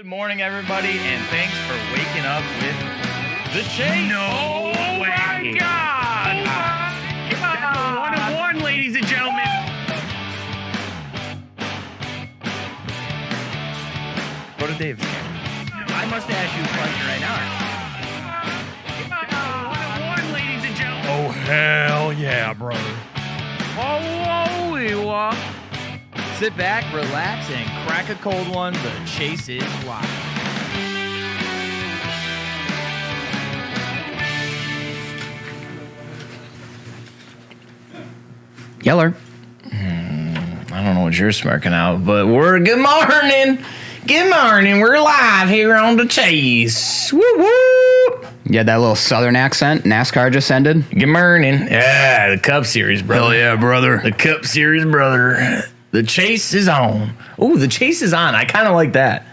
Good morning, everybody, and thanks for waking up with the Chase. No way. My God! One of one, ladies and gentlemen. Go to Dave's. I must ask you a question right now. One of one, ladies and gentlemen. Oh, hell yeah, brother. Sit back, relax, and crack a cold one. The Chase is live. Yeller. I don't know what you're smirking out, but good morning. Good morning. We're live here on the Chase. Woo woo. You had that little southern accent. NASCAR just ended. Good morning. Yeah, the Cup Series, brother. Hell yeah, brother. The Cup Series, brother. The Chase is on. Ooh, the Chase is on. I kind of like that.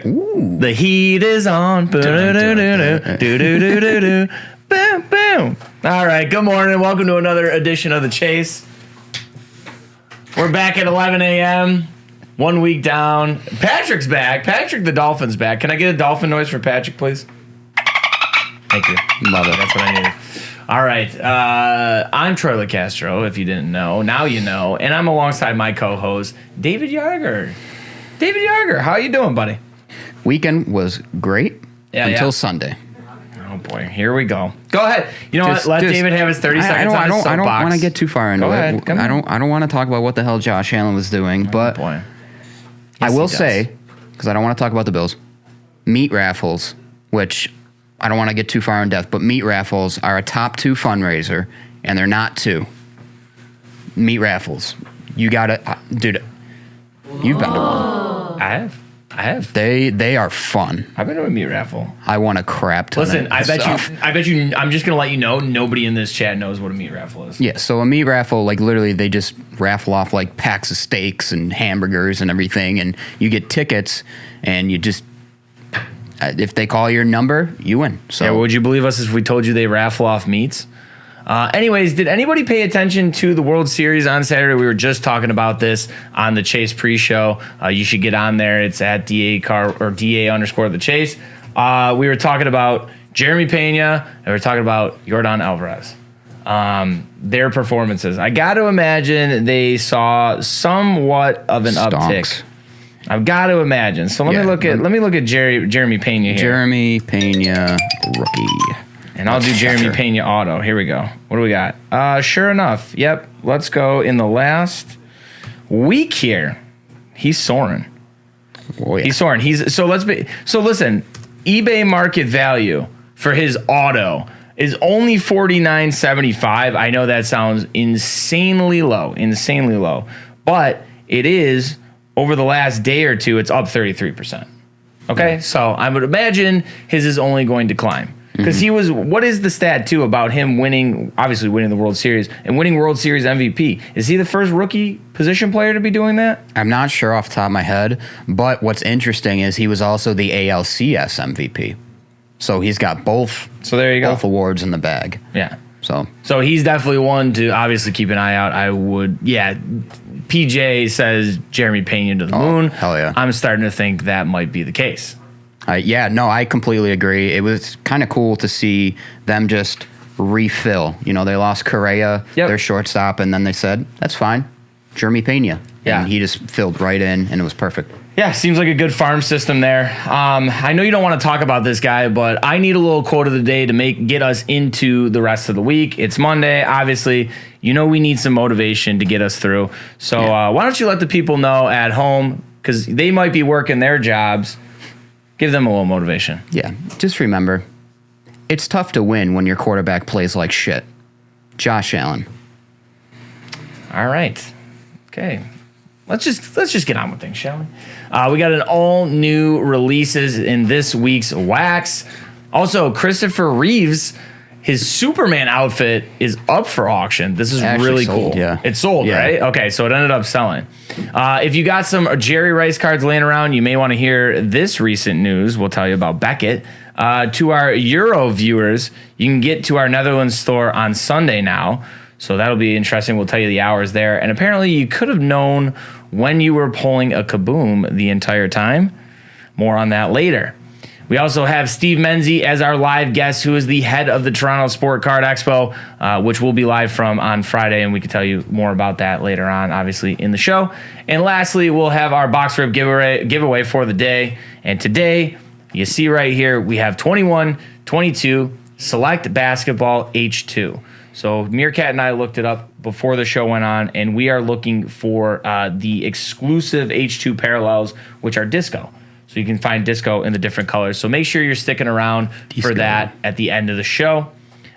Ooh. The heat is on. Do-do-do-do-do. Boom, boom. All right, good morning. Welcome to another edition of The Chase. We're back at 11 a.m., 1 week down. Patrick's back. Patrick the Dolphin's back. Can I get a dolphin noise for Patrick, please? Thank you. Love it. That's what I needed. All right. I'm Troy LeCastro, if you didn't know. Now you know. And I'm alongside my co-host, David Yarger. David Yarger, how you doing, buddy? Weekend was great until Sunday. Oh, boy. Here we go. Go ahead. You know what? Let David have his 30 seconds on his soapbox. I don't want to get too far into Go it. ahead. Come on. I don't want to talk about what the hell Josh Allen was doing, but Boy. I Yes, will he does. say, because I don't want to talk about the Bills, meat raffles, which I don't want to get too far in depth, but meat raffles are a top 2 fundraiser, and they're not 2. Meat raffles. You got to, dude, you've been to one. I have. They are fun. I've been to a meat raffle. I want a crap ton. Listen, of I bet stuff. you, I'm just going to let you know, nobody in this chat knows what a meat raffle is. Yeah, so a meat raffle, like literally they just raffle off like packs of steaks and hamburgers and everything, and you get tickets, and you just, if they call your number, you win. So Yeah, would you believe us if we told you they raffle off meats? Anyways, did anybody pay attention to the World Series on Saturday? We were just talking about this on the Chase pre-show. You should get on there. It's at DA_the Chase. We were talking about Jeremy Pena, and we were talking about Yordan Alvarez. Their performances. I got to imagine they saw somewhat of an uptick. I've got to imagine. So let me look at Jeremy Pena here. Jeremy Pena, rookie. And I'll do Jeremy Pena auto. Here we go. What do we got? Sure enough. Yep. Let's go in the last week here. He's soaring. Oh, yeah. He's soaring. So listen, eBay market value for his auto is only $49.75. I know that sounds insanely low. But it is, over the last day or two, it's up 33%. Okay? So I would imagine his is only going to climb. Because he was, what is the stat, too, about him obviously winning the World Series and winning World Series MVP? Is he the first rookie position player to be doing that? I'm not sure off the top of my head, but what's interesting is he was also the ALCS MVP. So he's got both. So there you go. Both awards in the bag. Yeah. So he's definitely one to obviously keep an eye out. PJ says Jeremy Pena to the moon. Hell yeah. I'm starting to think that might be the case. I completely agree. It was kind of cool to see them just refill. You know, they lost Correa, their shortstop, and then they said, that's fine, Jeremy Pena. Yeah. And he just filled right in, and it was perfect. Yeah, seems like a good farm system there. I know you don't want to talk about this guy, but I need a little quote of the day to get us into the rest of the week. It's Monday, obviously. You know we need some motivation to get us through. So why don't you let the people know at home, because they might be working their jobs. Give them a little motivation. Yeah, just remember, it's tough to win when your quarterback plays like shit. Josh Allen. All right. Okay. Let's just get on with things, shall we? We got an all new releases in this week's Wax. Also, Christopher Reeves, his Superman outfit is up for auction. This is Actually really sold, cool. yeah. It's sold, Yeah. right? Okay, so it ended up selling. If you got some Jerry Rice cards laying around, you may want to hear this recent news. We'll tell you about Beckett. To our Euro viewers, you can get to our Netherlands store on Sunday now. So that'll be interesting. We'll tell you the hours there. And apparently you could have known when you were pulling a kaboom the entire time. More on that later. We also have Steve Menzie as our live guest, who is the head of the Toronto Sport Card Expo, which will be live from on Friday, and we can tell you more about that later on, obviously, in the show. And lastly, we'll have our box rip giveaway for the day. And today, you see right here, we have 21-22 Select Basketball H2. So Meerkat and I looked it up before the show went on, and we are looking for the exclusive H2 parallels, which are disco. So you can find disco in the different colors. So make sure you're sticking around for that at the end of the show.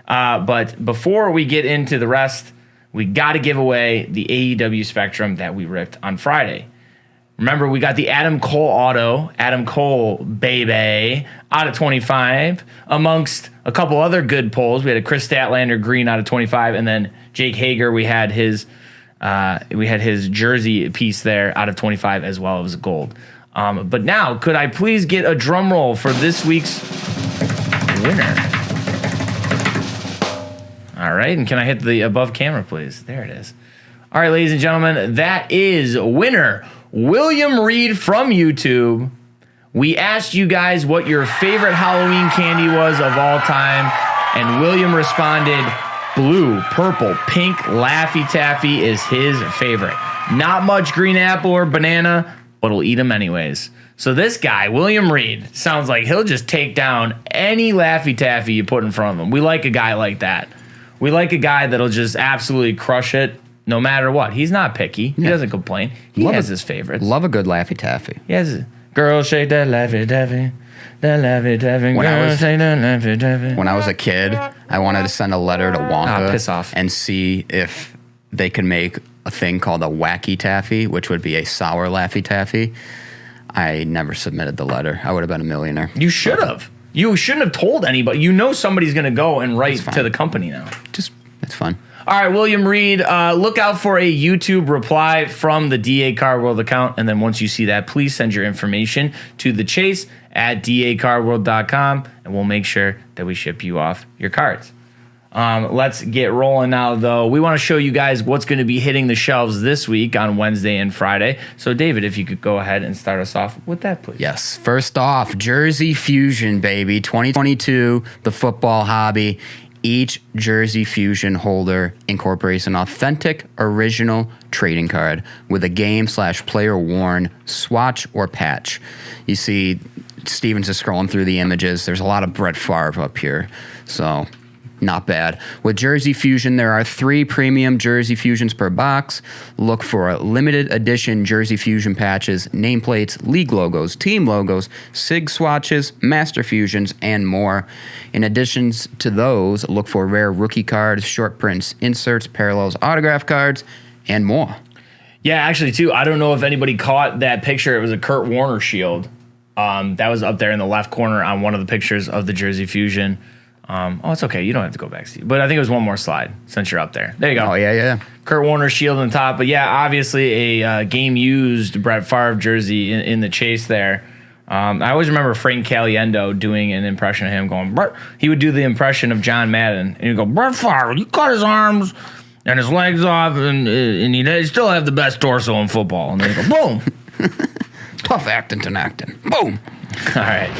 But before we get into the rest, we got to give away the AEW Spectrum that we ripped on Friday. Remember, we got the Adam Cole auto, Adam Cole, baby, out of 25, amongst a couple other good pulls. We had a Chris Statlander green out of 25, and then Jake Hager, we had his jersey piece there out of 25 as well as gold. But now, could I please get a drum roll for this week's winner? All right, and can I hit the above camera, please? There it is. All right, ladies and gentlemen, that is winner William Reed from YouTube. We asked you guys what your favorite Halloween candy was of all time, and William responded, blue, purple, pink Laffy Taffy is his favorite. Not much green apple or banana, but he'll eat them anyways. So this guy, William Reed, sounds like he'll just take down any Laffy Taffy you put in front of him. We like a guy like that. We like a guy that'll just absolutely crush it no matter what. He's not picky. He doesn't complain. He has his favorites. Love a good Laffy Taffy. He has girl shake that Laffy Taffy. That Laffy Taffy. Girl shake that Laffy Taffy. When I was a kid, I wanted to send a letter to Wonka piss off. and see if they could make a thing called a wacky taffy, which would be a sour Laffy Taffy. I never submitted the letter. I would have been a millionaire. You should have. You shouldn't have told anybody. You know somebody's going to go and write to the company now. It's fun. All right, William Reed, look out for a YouTube reply from the DA Card World account. And then once you see that, please send your information to the chase at dacardworld.com, and we'll make sure that we ship you off your cards. Let's get rolling now, though. We want to show you guys what's going to be hitting the shelves this week on Wednesday and Friday. So, David, if you could go ahead and start us off with that, please. Yes. First off, Jersey Fusion, baby. 2022, the football hobby. Each Jersey Fusion holder incorporates an authentic, original trading card with a game/player worn swatch or patch. You see, Steven's just scrolling through the images. There's a lot of Brett Favre up here. So, not bad. With Jersey Fusion, there are 3 premium Jersey Fusions per box. Look for limited edition Jersey Fusion patches, nameplates, league logos, team logos, SIG swatches, Master Fusions, and more. In addition to those, look for rare rookie cards, short prints, inserts, parallels, autograph cards, and more. Yeah, actually, too, I don't know if anybody caught that picture. It was a Kurt Warner shield. That was up there in the left corner on one of the pictures of the Jersey Fusion. It's okay. You don't have to go back, Steve. But I think it was one more slide since you're up there. There you go. Oh, yeah. Kurt Warner shield on the top. But, yeah, obviously a game-used Brett Favre jersey in the chase there. I always remember Frank Caliendo doing an impression of him going, Brett. He would do the impression of John Madden. And he'd go, Brett Favre, you cut his arms and his legs off, and he'd still have the best torso in football. And then he'd go, boom. Tough acting to acting. Boom. All right.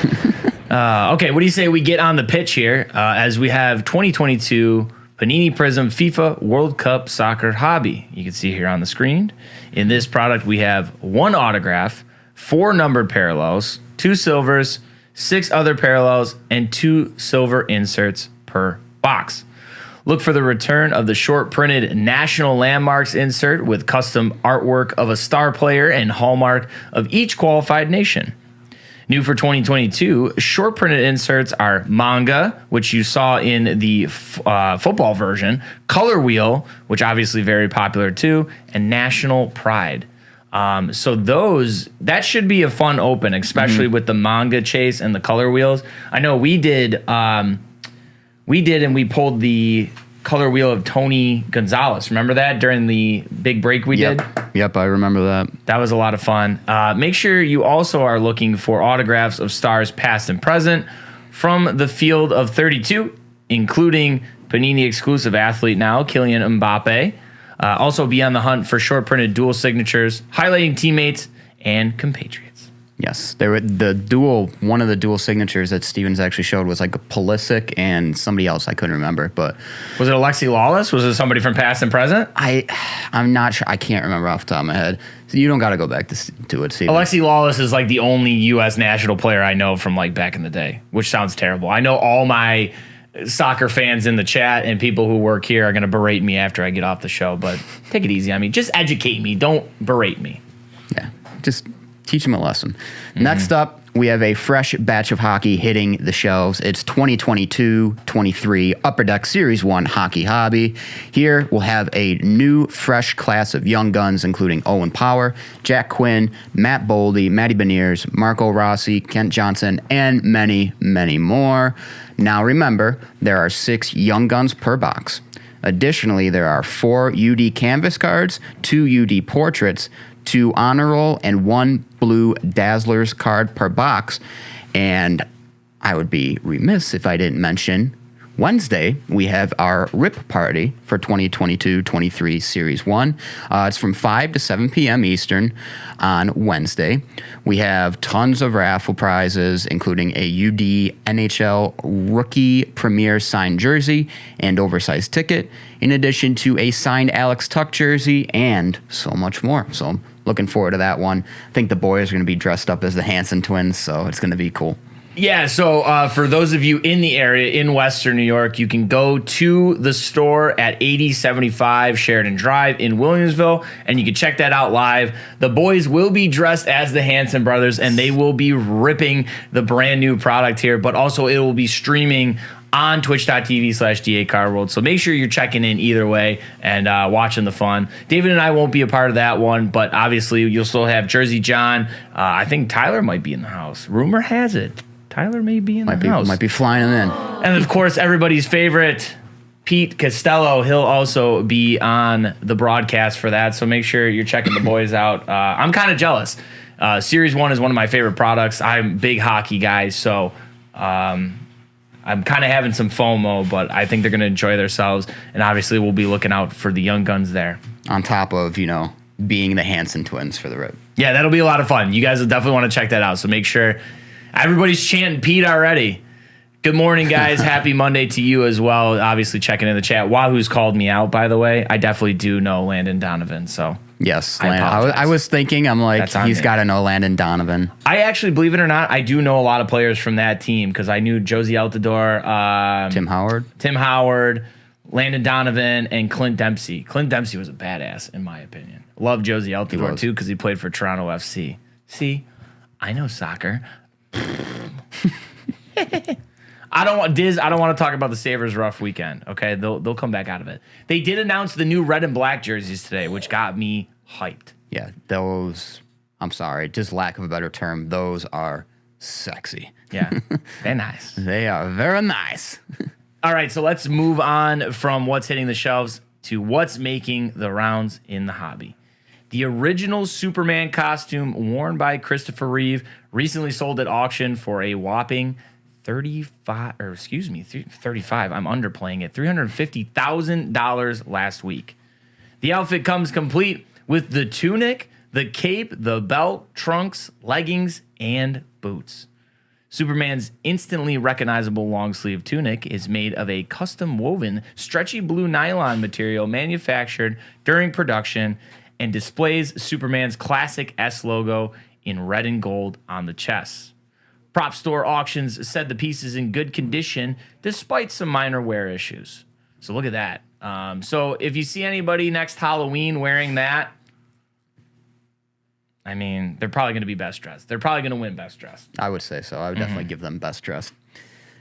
Okay, what do you say we get on the pitch here as we have 2022 Panini Prism FIFA World Cup Soccer Hobby. You can see here on the screen. In this product, we have 1 autograph, 4 numbered parallels, 2 silvers, 6 other parallels, and 2 silver inserts per box. Look for the return of the short printed National Landmarks insert with custom artwork of a star player and hallmark of each qualified nation. New for 2022, short printed inserts are manga, which you saw in the football version, Color Wheel, which obviously very popular too, and National Pride. So that should be a fun open, especially with the manga chase and the color wheels. I know we did, and we pulled the color wheel of Tony Gonzalez. Remember that during the big break we did? Yep, I remember that. That was a lot of fun. Make sure you also are looking for autographs of stars past and present from the field of 32, including Panini exclusive athlete now, Kylian Mbappe. Also be on the hunt for short printed dual signatures, highlighting teammates and compatriots. Yes, there were one of the dual signatures that Stevens actually showed was like a Pulisic and somebody else I couldn't remember, but Was it Alexi Lawless? Was it somebody from past and present? I'm not sure. I can't remember off the top of my head. So you don't got to go back to it, Stevens. Alexi Lawless is like the only U.S. national player I know from like back in the day, which sounds terrible. I know all my soccer fans in the chat and people who work here are going to berate me after I get off the show, but take it easy on me. Just educate me. Don't berate me. Yeah, just teach them a lesson. Next up, we have a fresh batch of hockey hitting the shelves. It's 2022-23 Upper Deck Series 1 Hockey Hobby. Here, we'll have a new, fresh class of young guns, including Owen Power, Jack Quinn, Matt Boldy, Matty Beniers, Marco Rossi, Kent Johnson, and many, many more. Now, remember, there are 6 young guns per box. Additionally, there are 4 UD canvas cards, 2 UD portraits, 2 honor roll, and 1 blue Dazzlers card per box. And I would be remiss if I didn't mention Wednesday, we have our RIP party for 2022-23 Series 1. It's from 5 to 7 p.m. Eastern on Wednesday. We have tons of raffle prizes, including a UD NHL Rookie Premier signed jersey and oversized ticket, in addition to a signed Alex Tuck jersey and so much more. So I'm looking forward to that one. I think the boys are going to be dressed up as the Hanson twins, so it's going to be cool. Yeah, so for those of you in the area in Western New York, you can go to the store at 8075 Sheridan Drive in Williamsville, and you can check that out live. The boys will be dressed as the Hanson brothers, and they will be ripping the brand new product here, but also it will be streaming on twitch.tv/DA Car World. So make sure you're checking in either way and watching the fun. David and I won't be a part of that one, but obviously you'll still have Jersey John. I think Tyler might be in the house. Rumor has it Tyler may be in the house. Might be flying in. And of course, everybody's favorite, Pete Costello. He'll also be on the broadcast for that. So make sure you're checking the boys out. I'm kind of jealous. Series 1 is one of my favorite products. I'm a big hockey guy, so I'm kind of having some FOMO, but I think they're going to enjoy themselves. And obviously, we'll be looking out for the young guns there. On top of, being the Hanson twins for the RIP. Yeah, that'll be a lot of fun. You guys will definitely want to check that out. So make sure. Everybody's chanting Pete already. Good morning, guys. Happy Monday to you as well. Obviously, checking in the chat. Wahoo's called me out, by the way. I definitely do know Landon Donovan. So yes, I was thinking, I'm like, he's got to know Landon Donovan. I actually, believe it or not, I do know a lot of players from that team because I knew Josie Altidore, Tim Howard, Landon Donovan, and Clint Dempsey. Clint Dempsey was a badass, in my opinion. Love Josie Altidore, too, because he played for Toronto FC. See, I know soccer. I don't want to talk about the Sabres' rough weekend. Okay, they'll come back out of it. They did announce the new red and black jerseys today, which got me hyped. Yeah, those. I'm sorry, just lack of a better term. Those are sexy. Yeah, they're nice. They are very nice. All right, so let's move on from what's hitting the shelves to what's making the rounds in the hobby. The original Superman costume worn by Christopher Reeve recently sold at auction for a whopping $35. I'm underplaying it. $350,000 last week. The outfit comes complete with the tunic, the cape, the belt, trunks, leggings, and boots. Superman's instantly recognizable long sleeve tunic is made of a custom woven stretchy blue nylon material manufactured during production and displays Superman's classic S logo in red and gold on the chest. Prop Store Auctions said the piece is in good condition despite some minor wear issues. So look at that. So if you see anybody next Halloween wearing that, I mean, they're probably going to be best dressed. They're probably going to win best dressed. I would say so. I would definitely give them best dressed.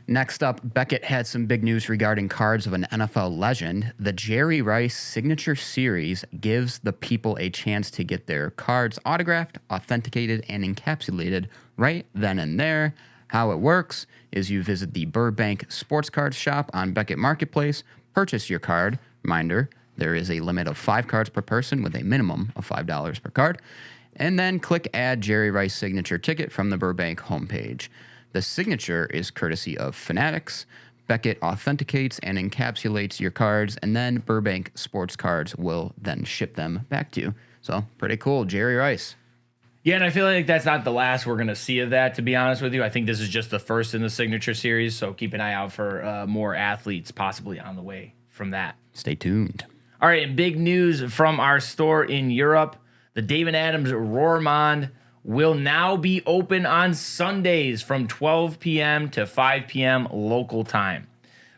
Next up, Beckett had some big news regarding cards of an NFL legend. The Jerry Rice Signature Series gives the people a chance to get their cards autographed, authenticated, and encapsulated right then and there. How it works is you visit the Burbank Sports Cards shop on Beckett Marketplace, purchase your card. Reminder, there is a limit of 5 cards per person with a minimum of $5 per card. And then click Add Jerry Rice Signature Ticket from the Burbank homepage. The signature is courtesy of Fanatics. Beckett authenticates and encapsulates your cards, and then Burbank Sports Cards will then ship them back to you. So, pretty cool. Jerry Rice. Yeah, and I feel like that's not the last we're going to see of that, to be honest with you. I think this is just the first in the Signature Series, so keep an eye out for more athletes possibly on the way from that. Stay tuned. All right, and big news from our store in Europe. The David Adams Roermond will now be open on Sundays from 12 p.m. to 5 p.m. local time.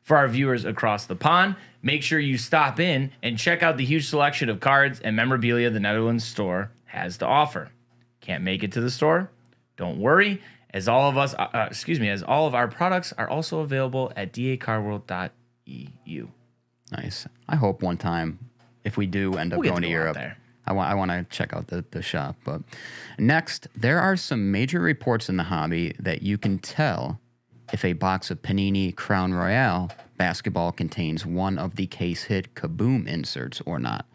For our viewers across the pond, make sure you stop in and check out the huge selection of cards and memorabilia the Netherlands store has to offer. Can't make it to the store? Don't worry, as all of our products are also available at dacardworld.eu. Nice. I hope one time, if we do end up going to Europe, there. I want to check out the shop. But next, there are some major reports in the hobby that you can tell if a box of Panini Crown Royale basketball contains one of the case hit Kaboom inserts or not.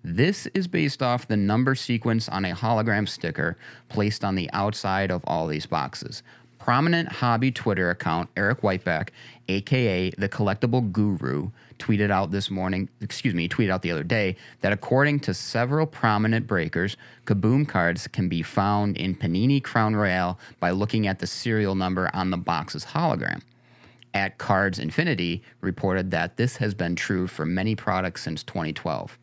This is based off the number sequence on a hologram sticker placed on the outside of all these boxes. Prominent hobby Twitter account Eric Whiteback, aka the Collectible Guru, tweeted out the other day that according to several prominent breakers, Kaboom cards can be found in Panini Crown Royale by looking at the serial number on the box's hologram. At Cards Infinity reported that this has been true for many products since 2012.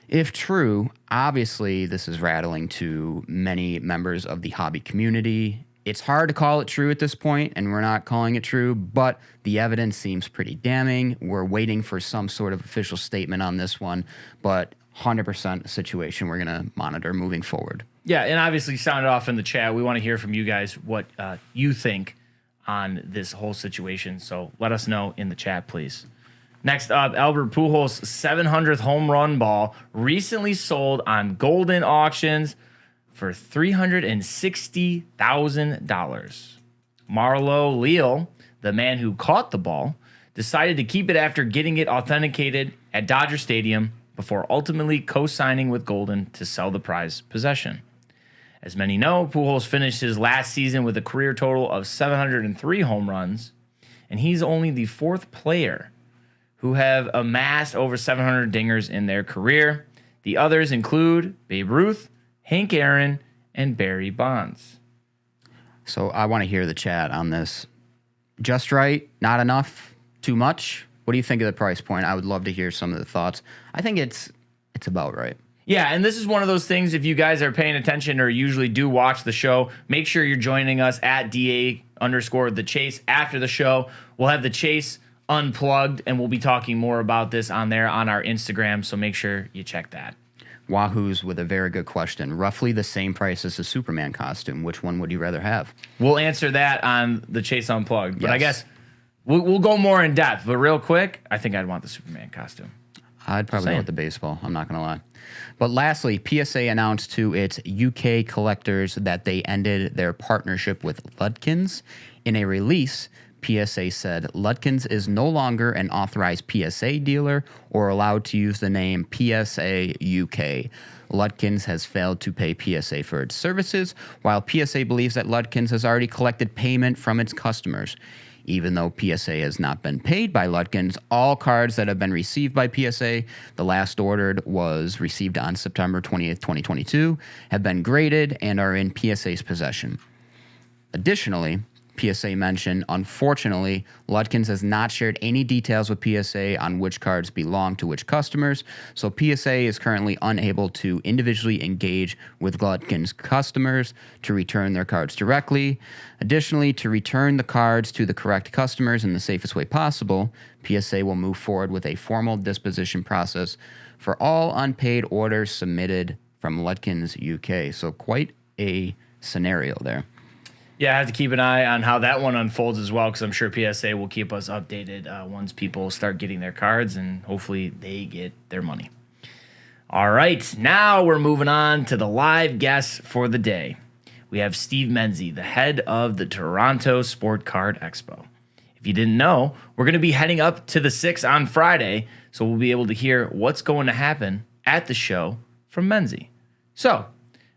If true, obviously this is rattling to many members of the hobby community. It's hard to call it true at this point, and we're not calling it true, but the evidence seems pretty damning. We're waiting for some sort of official statement on this one, but 100% a situation we're going to monitor moving forward. Yeah, and obviously sound it off in the chat. We want to hear from you guys what you think on this whole situation, so let us know in the chat, please. Next up, Albert Pujols' 700th home run ball recently sold on Golden Auctions for $360,000. Marlo Leal, the man who caught the ball, decided to keep it after getting it authenticated at Dodger Stadium before ultimately co-signing with Golden to sell the prized possession. As many know, Pujols finished his last season with a career total of 703 home runs, and he's only the fourth player who have amassed over 700 dingers in their career. The others include Babe Ruth, Hank Aaron, and Barry Bonds. So I want to hear the chat on this. Just right? Not enough? Too much? What do you think of the price point? I would love to hear some of the thoughts. I think it's about right. Yeah, and this is one of those things, if you guys are paying attention or usually do watch the show, make sure you're joining us at DA_the Chase after the show. We'll have the Chase Unplugged, and we'll be talking more about this on there on our Instagram, so make sure you check that. Wahoo's with a very good question. Roughly the same price as a Superman costume. Which one would you rather have? We'll answer that on the Chase Unplugged. But Yes. I guess we'll go more in depth. But real quick, I think I'd want the Superman costume. I'd probably go with the baseball. I'm not going to lie. But lastly, PSA announced to its UK collectors that they ended their partnership with Ludkins. In a release, PSA said Ludkins is no longer an authorized PSA dealer or allowed to use the name PSA UK. Ludkins has failed to pay PSA for its services, while PSA believes that Ludkins has already collected payment from its customers. Even though PSA has not been paid by Ludkins, all cards that have been received by PSA, the last ordered was received on September 20th, 2022, have been graded and are in PSA's possession. Additionally, PSA mentioned, unfortunately, Ludkins has not shared any details with PSA on which cards belong to which customers, so PSA is currently unable to individually engage with Ludkins customers to return their cards directly. Additionally, to return the cards to the correct customers in the safest way possible, PSA will move forward with a formal disposition process for all unpaid orders submitted from Ludkins UK. So quite a scenario there. Yeah, I have to keep an eye on how that one unfolds as well, because I'm sure PSA will keep us updated once people start getting their cards, and hopefully they get their money. All right, now we're moving on to the live guests for the day. We have Steve Menzie, the head of the Toronto Sport Card Expo. If you didn't know, we're going to be heading up to the 6 on Friday, so we'll be able to hear what's going to happen at the show from Menzie. So,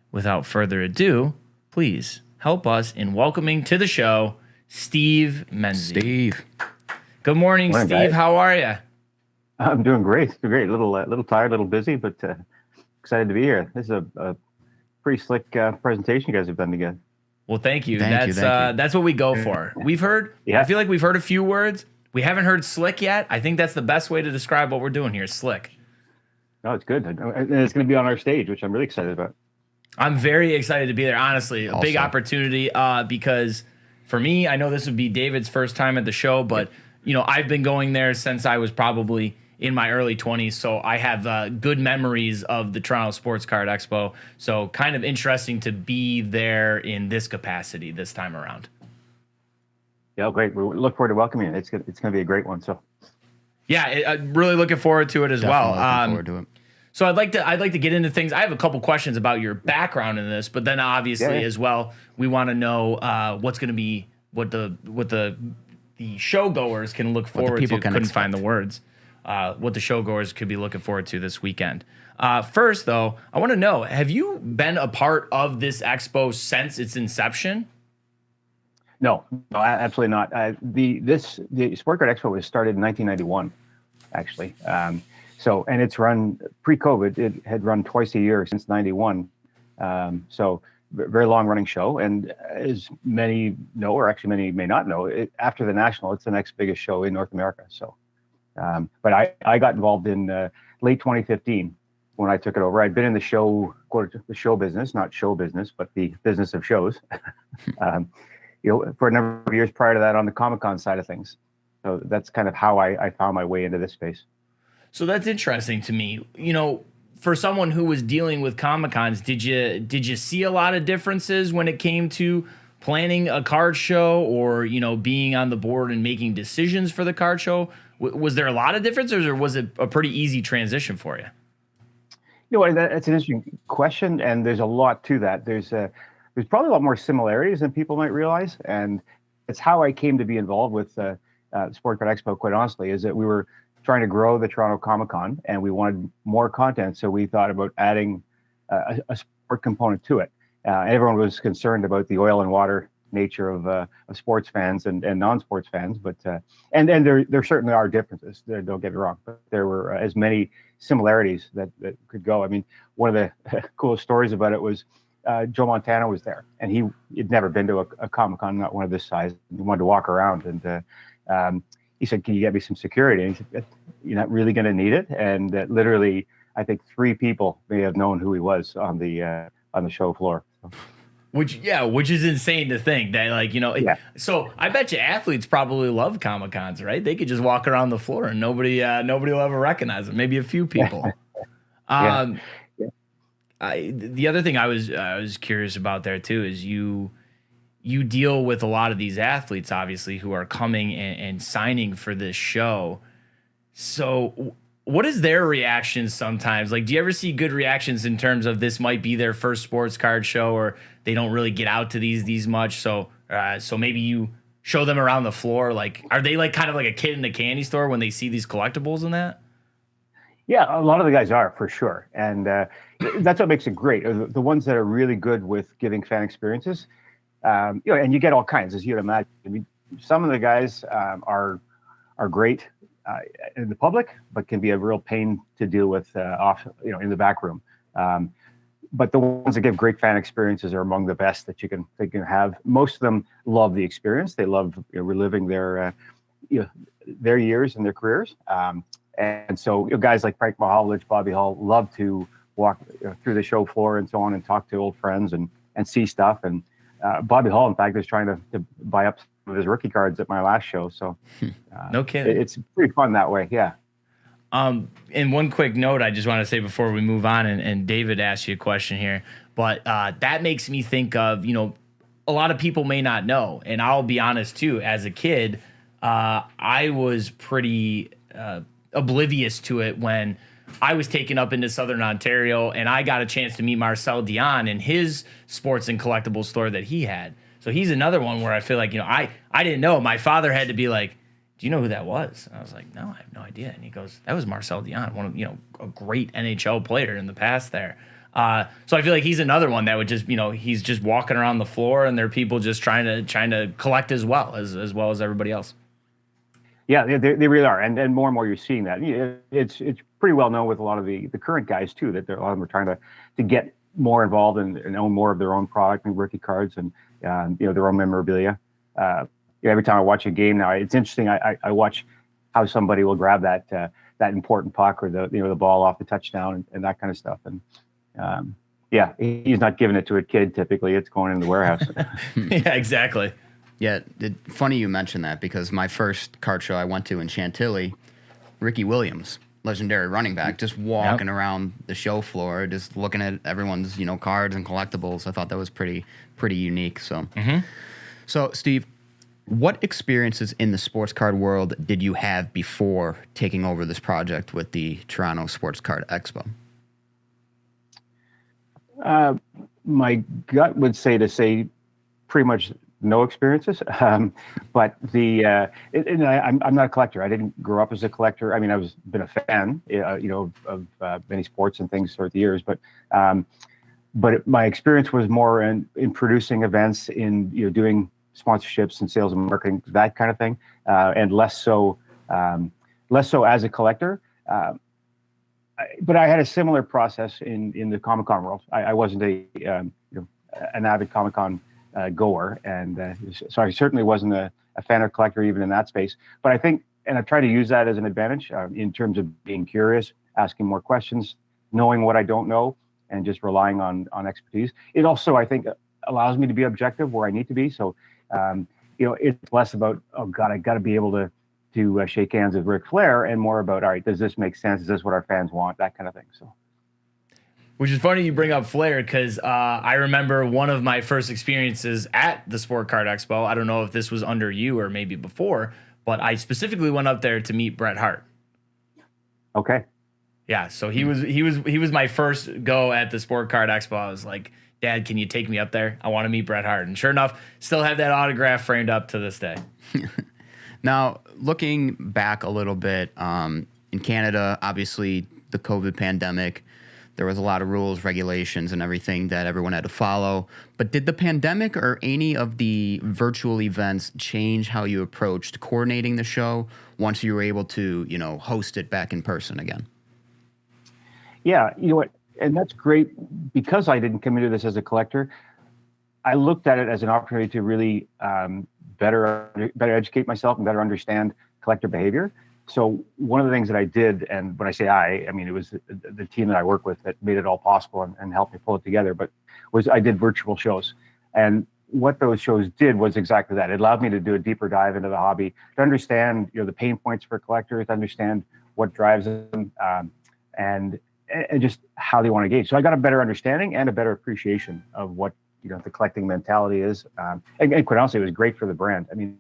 without further ado, please help us in welcoming to the show Steve Menzie. Steve. Good morning, Steve. Guys. How are you? I'm doing great. Doing great. A little tired, a little busy, but excited to be here. This is a pretty slick presentation you guys have done together. Well, thank you. Thank you, thank you. That's what we go for. We've heard. Yeah. I feel like we've heard a few words. We haven't heard slick yet. I think that's the best way to describe what we're doing here. Slick. No, it's good. And it's going to be on our stage, which I'm really excited about. I'm very excited to be there. Honestly, a big Also. opportunity because for me, I know this would be David's first time at the show, but I've been going there since I was probably in my early 20s, so I have good memories of the Toronto Sports Card Expo. So kind of interesting to be there in this capacity this time around. Yeah, great. We look forward to welcoming you. It's going to be a great one. So Yeah, I'm really looking forward to it as Definitely well. looking forward to it. So I'd like to get into things. I have a couple questions about your background in this, but then obviously Yeah. as well, we want to know what's going to be what the show goers can look forward to. people can Couldn't find the words. What the show goers could be looking forward to this weekend. First, though, I want to know: have you been a part of this expo since its inception? no, absolutely not. The Sport Card Expo was started in 1991, actually. And it's run pre-COVID. It had run twice a year since '91. So very long running show. And as many know, or actually many may not know, after the National, it's the next biggest show in North America. So, but I got involved in late 2015 when I took it over. I'd been in the show business, not show business, but the business of shows. For a number of years prior to that on the Comic-Con side of things. So that's kind of how I found my way into this space. So that's interesting to me. For someone who was dealing with Comic-Cons, did you see a lot of differences when it came to planning a card show or, being on the board and making decisions for the card show? Was there a lot of differences or was it a pretty easy transition for you? That's an interesting question, and there's a lot to that. There's probably a lot more similarities than people might realize, and it's how I came to be involved with Sport Card Expo, quite honestly, is that we were trying to grow the Toronto Comic-Con, and we wanted more content, so we thought about adding a sport component to it. Everyone was concerned about the oil and water nature of sports fans and non-sports fans, but and there certainly are differences. Don't get me wrong, but there were as many similarities that could go. I mean, one of the coolest stories about it was Joe Montana was there, and he'd never been to a Comic-Con, not one of this size. He wanted to walk around, and he said, "Can you get me some security?" And he said, "You're not really going to need it." And literally, I think 3 people may have known who he was on the show floor. So. Which is insane to think that, Yeah. So I bet you athletes probably love Comic-Cons, right? They could just walk around the floor and nobody will ever recognize them. Maybe a few people. Yeah. The other thing I was curious about there too is you deal with a lot of these athletes, obviously, who are coming and signing for this show. So what is their reaction sometimes? Like, do you ever see good reactions in terms of this might be their first sports card show, or they don't really get out to these much? So maybe you show them around the floor. Like, are they like kind of like a kid in a candy store when they see these collectibles and that? Yeah, a lot of the guys are, for sure. And that's what makes it great. The ones that are really good with giving fan experiences, and you get all kinds, as you'd imagine. I mean, some of the guys are great in the public, but can be a real pain to deal with in the back room. But the ones that give great fan experiences are among the best that you can have. Most of them love the experience. They love reliving their years and their careers. And so guys like Frank Mahovlich, Bobby Hull love to walk through the show floor and so on and talk to old friends and see stuff. And Bobby Hull, in fact, is trying to buy up some of his rookie cards at my last show. So No kidding. It's pretty fun that way. Yeah. And one quick note I just want to say before we move on, and David asked you a question here, but that makes me think of, a lot of people may not know, and I'll be honest too, as a kid, I was pretty oblivious to it when I was taken up into Southern Ontario and I got a chance to meet Marcel Dion in his sports and collectibles store that he had. So he's another one where I feel like, I didn't know. My father had to be like, "Do you know who that was?" And I was like, "No, I have no idea." And he goes, "That was Marcel Dion, one of, a great NHL player in the past there." So I feel like he's another one that would just, he's just walking around the floor and there are people just trying to collect as well as everybody else. Yeah, they really are, and more and more you're seeing that. It's pretty well known with a lot of the current guys too, that a lot of them are trying to get more involved and own more of their own product and rookie cards and their own memorabilia. Every time I watch a game now, it's interesting. I watch how somebody will grab that important puck or the ball off the touchdown and that kind of stuff. And he's not giving it to a kid. Typically, it's going in the warehouse. Yeah, exactly. Yeah, funny you mentioned that because my first card show I went to in Chantilly, Ricky Williams, legendary running back, just walking around the show floor, just looking at everyone's cards and collectibles. I thought that was pretty unique. So, So Steve, what experiences in the sports card world did you have before taking over this project with the Toronto Sports Card Expo? My gut would say pretty much no experiences. But I'm not a collector. I didn't grow up as a collector. I mean, been a fan, of many sports and things throughout the years. But my experience was more in producing events, in doing sponsorships and sales and marketing, that kind of thing, and less so as a collector. But I had a similar process in the Comic-Con world. I wasn't an avid Comic-Con goer, and so I certainly wasn't a fan or collector even in that space. But I think, and I try to use that as an advantage in terms of being curious, asking more questions, knowing what I don't know, and just relying on expertise. It also, I think, allows me to be objective where I need to be. So, it's less about, oh God, I got to be able to shake hands with Ric Flair, and more about, all right, does this make sense? Is this what our fans want? That kind of thing. So. Which is funny you bring up Flair because I remember one of my first experiences at the Sport Card Expo. I don't know if this was under you or maybe before, but I specifically went up there to meet Bret Hart. Okay. Yeah, so he was my first go at the Sport Card Expo. I was like, Dad, can you take me up there? I want to meet Bret Hart. And sure enough, still have that autograph framed up to this day. Now, looking back a little bit, in Canada, obviously the COVID pandemic, there was a lot of rules, regulations, and everything that everyone had to follow. But did the pandemic or any of the virtual events change how you approached coordinating the show once you were able to, host it back in person again? Yeah, you know what? And that's great because I didn't come into this as a collector. I looked at it as an opportunity to really better educate myself and better understand collector behavior. So one of the things that I did, and when I say I mean, it was the team that I work with that made it all possible and helped me pull it together, but I did virtual shows. And what those shows did was exactly that. It allowed me to do a deeper dive into the hobby, to understand the pain points for collectors, to understand what drives them, and just how they want to engage. So I got a better understanding and a better appreciation of what the collecting mentality is. And quite honestly, it was great for the brand. I mean,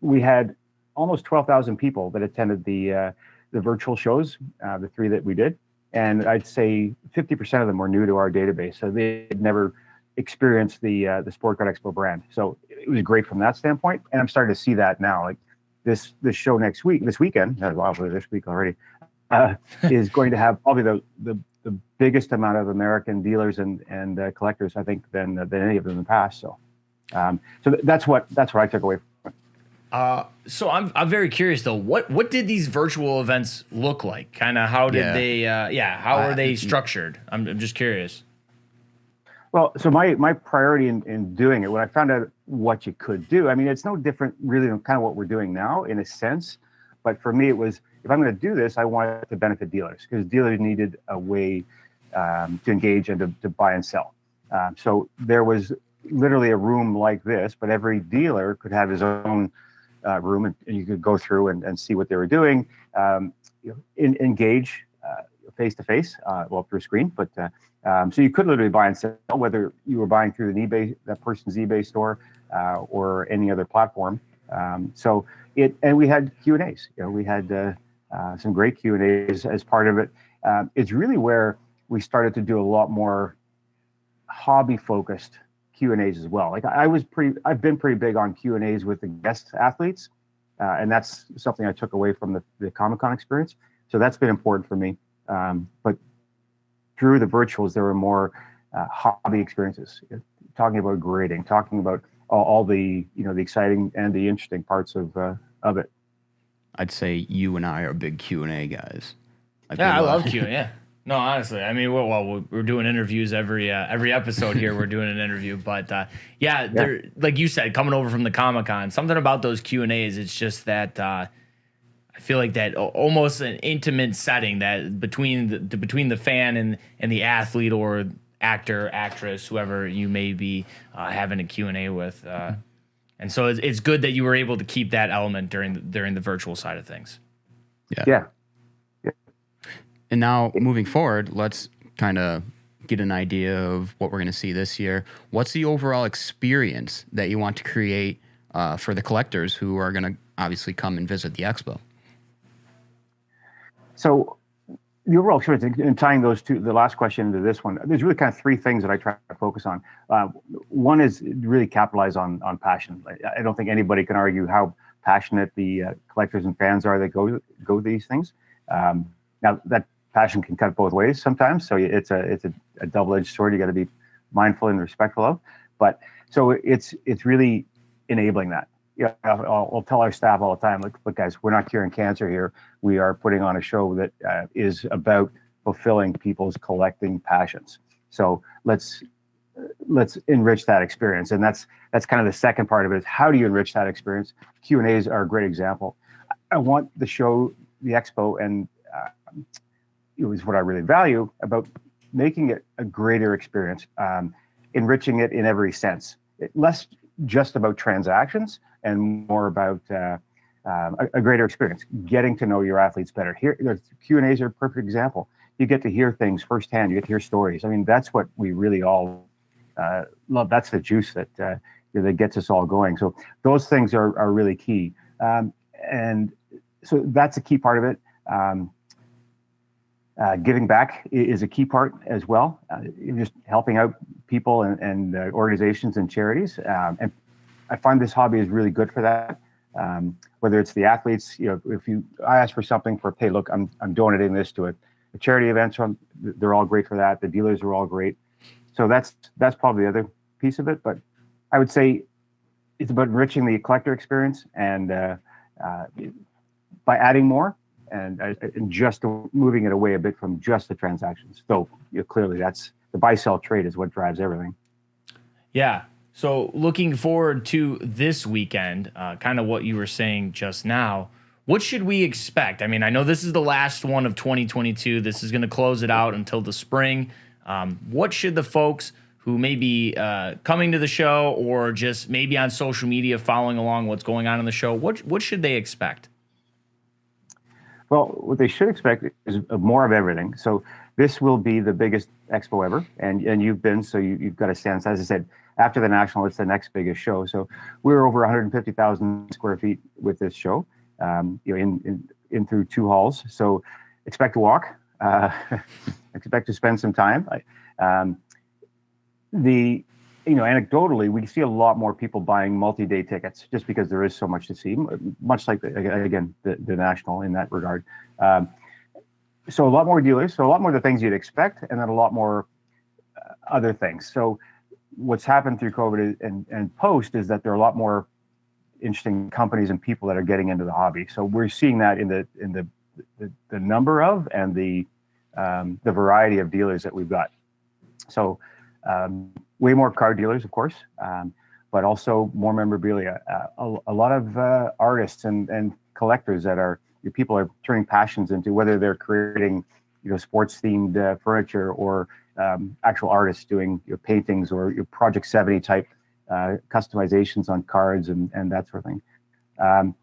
we had almost 12,000 people that attended the virtual shows, the three that we did. And I'd say 50% of them were new to our database. So they had never experienced the Sport Card Expo brand. So it was great from that standpoint. And I'm starting to see that now. Like this show this weekend, this week already, is going to have probably the biggest amount of American dealers and collectors, I think, than any of them in the past. So that's what I took away from it. So I'm very curious though. What did these virtual events look like? Kind of how did they? How are they structured? I'm just curious. Well, so my priority in doing it, when I found out what you could do, I mean, it's no different really than kind of what we're doing now in a sense. But for me, it was, if I'm going to do this, I want it to benefit dealers because dealers needed a way to engage and to buy and sell. So there was literally a room like this, but every dealer could have his own room, and you could go through and see what they were doing, engage face to face, through a screen. But so you could literally buy and sell, whether you were buying through that person's eBay store or any other platform. And we had Q&As. We had some great Q&As as part of it. It's really where we started to do a lot more hobby-focused Q&As as well. Like I've been pretty big on Q&As with the guest athletes, and that's something I took away from the Comic-Con experience. So that's been important for me. But through the virtuals, there were more hobby experiences, talking about grading, talking about all the the exciting and the interesting parts of it. I'd say you and I are big Q&A guys. I love Q&A. Yeah. No, honestly, I mean, we're doing interviews every episode here. We're doing an interview, but yeah, they're like you said, coming over from the Comic-Con, something about those Q&As. It's just that I feel like that almost an intimate setting that between the fan and the athlete or actor, actress, whoever you may be having a Q&A with, and so it's good that you were able to keep that element during the virtual side of things. Yeah. And now moving forward, let's kind of get an idea of what we're going to see this year. What's the overall experience that you want to create for the collectors who are going to obviously come and visit the expo? So the overall experience, and tying those two, the last question into this one, there's really kind of three things that I try to focus on. One is really capitalize on passion. I don't think anybody can argue how passionate the collectors and fans are that go to these things. Now that passion can cut both ways sometimes, so it's a double-edged sword. You got to be mindful and respectful of. But so it's really enabling that. Yeah, I'll tell our staff all the time, look, guys, we're not curing cancer here. We are putting on a show that is about fulfilling people's collecting passions. So let's enrich that experience, and that's kind of the second part of it. Is how do you enrich that experience? Q&As are a great example. I want the show, the expo, and it was what I really value about making it a greater experience, enriching it in every sense. Less just about transactions and more about a greater experience, getting to know your athletes better. Here, the Q&As are a perfect example. You get to hear things firsthand. You get to hear stories. I mean, that's what we really all love. That's the juice that gets us all going. So those things are really key. And so that's a key part of it. Giving back is a key part as well. Just helping out people and organizations and charities. And I find this hobby is really good for that. Whether it's the athletes, if I ask for something for, hey, look, I'm donating this to a charity event, so they're all great for that. The dealers are all great. So that's probably the other piece of it. But I would say it's about enriching the collector experience and by adding more. And just moving it away a bit from just the transactions. So clearly, that's the buy-sell trade is what drives everything. Yeah. So looking forward to this weekend, kind of what you were saying just now. What should we expect? I mean, I know this is the last one of 2022. This is going to close it out until the spring. What should the folks who may be coming to the show or just maybe on social media following along what's going on in the show, what should they expect? Well, what they should expect is more of everything. So this will be the biggest expo ever, and you've been, so you've got a sense. As I said, after the national, it's the next biggest show. So we're over 150,000 square feet with this show, in through two halls. So expect to walk, expect to spend some time. Anecdotally, we see a lot more people buying multi-day tickets just because there is so much to see, much like, the national in that regard. So a lot more dealers, so a lot more of the things you'd expect, and then a lot more other things. So what's happened through COVID and post is that there are a lot more interesting companies and people that are getting into the hobby. So we're seeing that in the number of and the variety of dealers that we've got. So way more car dealers, of course, but also more memorabilia. A lot of artists and collectors that are people are turning passions into, whether they're creating sports themed furniture or actual artists doing paintings or your Project 70 type customizations on cards and that sort of thing.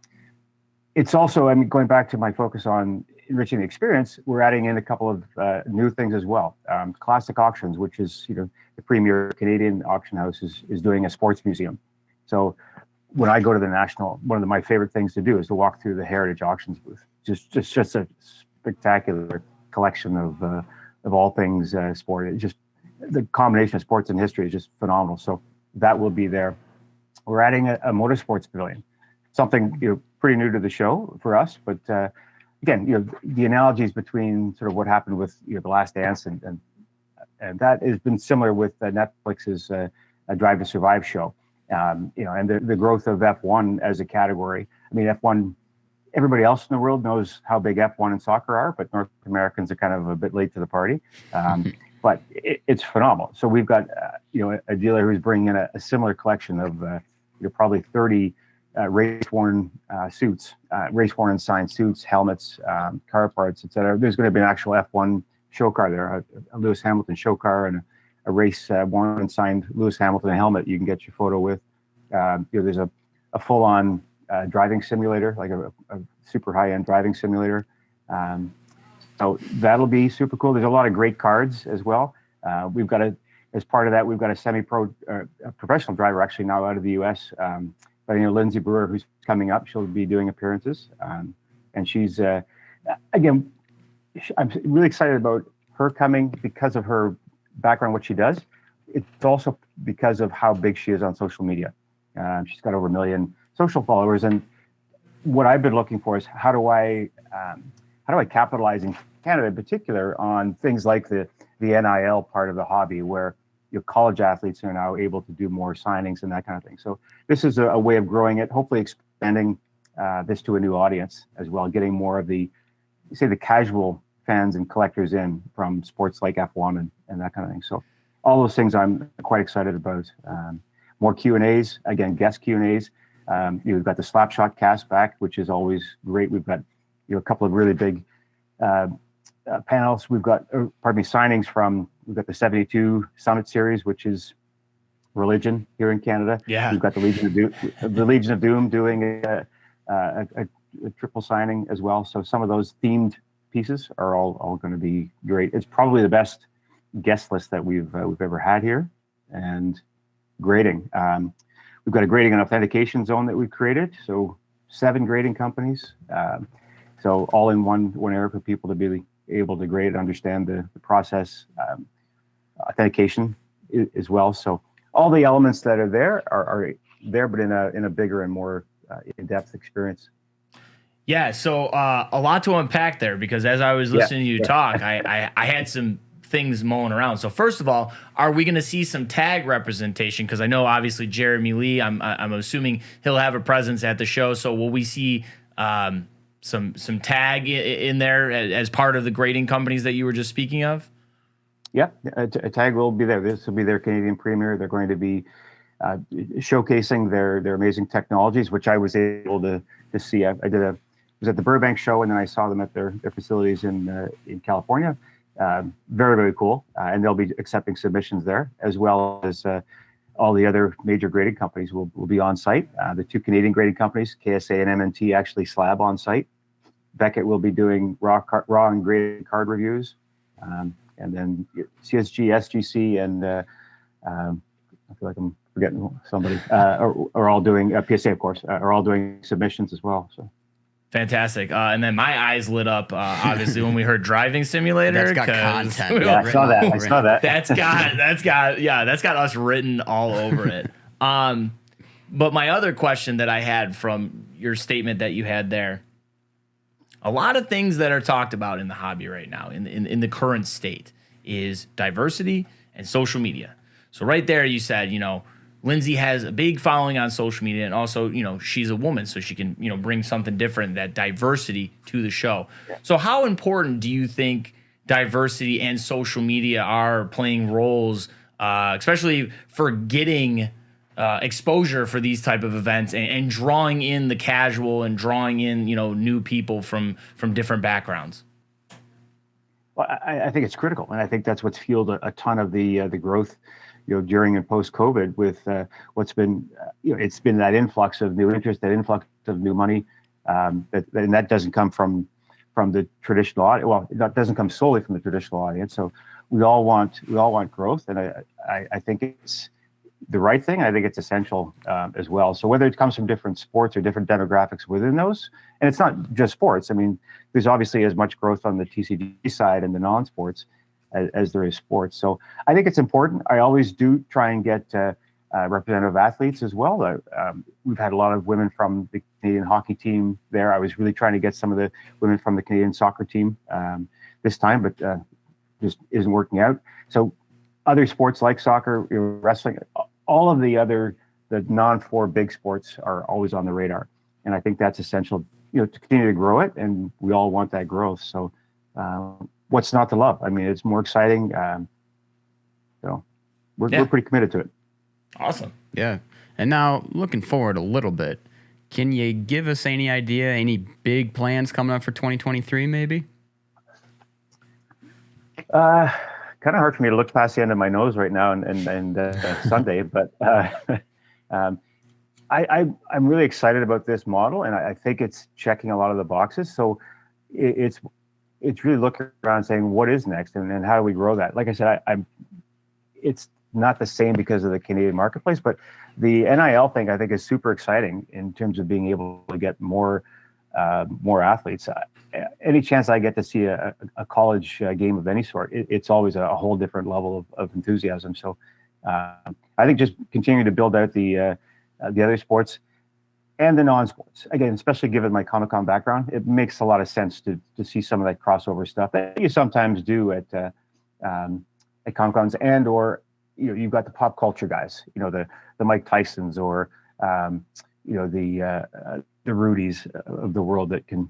It's also, going back to my focus on enriching the experience, we're adding in a couple of new things as well. Classic Auctions, which is the premier Canadian auction house, is doing a sports museum. So when I go to the national, one of my favorite things to do is to walk through the Heritage Auctions booth. Just a spectacular collection of all things sport. It's just the combination of sports and history is just phenomenal. So that will be there. We're adding a motorsports pavilion, something pretty new to the show for us, but again, the analogies between sort of what happened with The Last Dance and that has been similar with Netflix's Drive to Survive show, and the growth of F1 as a category. F1 everybody else in the world knows how big F1 and soccer are, but North Americans are kind of a bit late to the party. But it's phenomenal. So we've got a dealer who's bringing in a similar collection of probably 30 race-worn suits, race-worn and signed suits, helmets, car parts, etc. There's going to be an actual F1 show car there, a Lewis Hamilton show car, and a race-worn and signed Lewis Hamilton helmet you can get your photo with. There's a full-on driving simulator, like a super high-end driving simulator. So that'll be super cool. There's a lot of great cards as well. We've got as part of that, we've got a semi-pro, a professional driver actually now out of the U.S. But Menzie Brewer, who's coming up, she'll be doing appearances, and she's again, I'm really excited about her coming because of her background, what she does. It's also because of how big she is on social media. She's got over 1 million social followers, and what I've been looking for is how do I capitalize in Canada in particular on things like the NIL part of the hobby, where your college athletes are now able to do more signings and that kind of thing. So this is a way of growing it, hopefully expanding this to a new audience as well, getting more of the casual fans and collectors in from sports like F1 and that kind of thing. So all those things I'm quite excited about. More Q&As, again, guest Q&As. We've got the Slapshot cast back, which is always great. We've got a couple of really big panels. We've got signings from, we've got the 72 Summit Series, which is religion here in Canada. Yeah. We've got the Legion of Doom doing a triple signing as well. So some of those themed pieces are all going to be great. It's probably the best guest list that we've ever had here. And grading. We've got a grading and authentication zone that we've created. So 7 grading companies. So all in one area for people to be able to grade, understand the process, authentication as well. So all the elements that are there are there, but in a bigger and more in-depth experience. Yeah, so a lot to unpack there, because as I was listening to you talk, I had some things mulling around. So first of all, are we going to see some tag representation? Because I know obviously Jeremy Lee, I'm assuming he'll have a presence at the show. So will we see some tag in there as part of the grading companies that you were just speaking of? Yeah, a tag will be there. This will be their Canadian premiere. They're going to be showcasing their amazing technologies, which I was able to see. I was at the Burbank show, and then I saw them at their facilities in California. Very, very cool. And they'll be accepting submissions there, as well as all the other major grading companies will be on site. The 2 Canadian grading companies, KSA and MNT, actually slab on site. Beckett will be doing raw and graded card reviews. And then CSG, SGC, and I feel like I'm forgetting somebody, are all doing, PSA, of course, are all doing submissions as well. So. Fantastic. And then my eyes lit up, obviously, when we heard driving simulator. That's got content. Yeah, I saw that. That's got us written all over it. But my other question that I had from your statement that you had there, a lot of things that are talked about in the hobby right now, in the current state, is diversity and social media. So right there, you said, Menzie has a big following on social media, and also, she's a woman, so she can, bring something different, that diversity to the show. Yeah. So how important do you think diversity and social media are playing roles, especially for getting exposure for these type of events and drawing in the casual and drawing in, new people from different backgrounds? Well, I think it's critical, and I think that's what's fueled a ton of the growth, during and post COVID, with what's been, it's been that influx of new interest, that influx of new money, and that doesn't come from the traditional audience. Well, that doesn't come solely from the traditional audience. So we all want growth, and I think it's the right thing. I think it's essential as well. So whether it comes from different sports or different demographics within those, and it's not just sports. I mean, there's obviously as much growth on the TCG side and the non-sports as there is sports. So I think it's important. I always do try and get representative athletes as well. We've had a lot of women from the Canadian hockey team there. I was really trying to get some of the women from the Canadian soccer team this time, but just isn't working out. So other sports like soccer, wrestling, all of the non-4 big sports are always on the radar. And I think that's essential to continue to grow it, and we all want that growth. So, what's not to love? I mean, it's more exciting. We're pretty committed to it. Awesome. Yeah. And now, looking forward a little bit, can you give us any idea, any big plans coming up for 2023, maybe? Kind of hard for me to look past the end of my nose right now and Sunday, but I'm really excited about this model, and I think it's checking a lot of the boxes. So it's really looking around and saying, what is next, and how do we grow that? Like I said, it's not the same because of the Canadian marketplace, but the NIL thing I think is super exciting in terms of being able to get more athletes. Any chance I get to see a college game of any sort, it's always a whole different level of enthusiasm. So I think just continuing to build out the other sports and the non-sports, again, especially given my Comic-Con background, it makes a lot of sense to see some of that crossover stuff that you sometimes do at Comic-Cons, and or you've got the pop culture guys, the Mike Tysons, or the Rudies of the world that can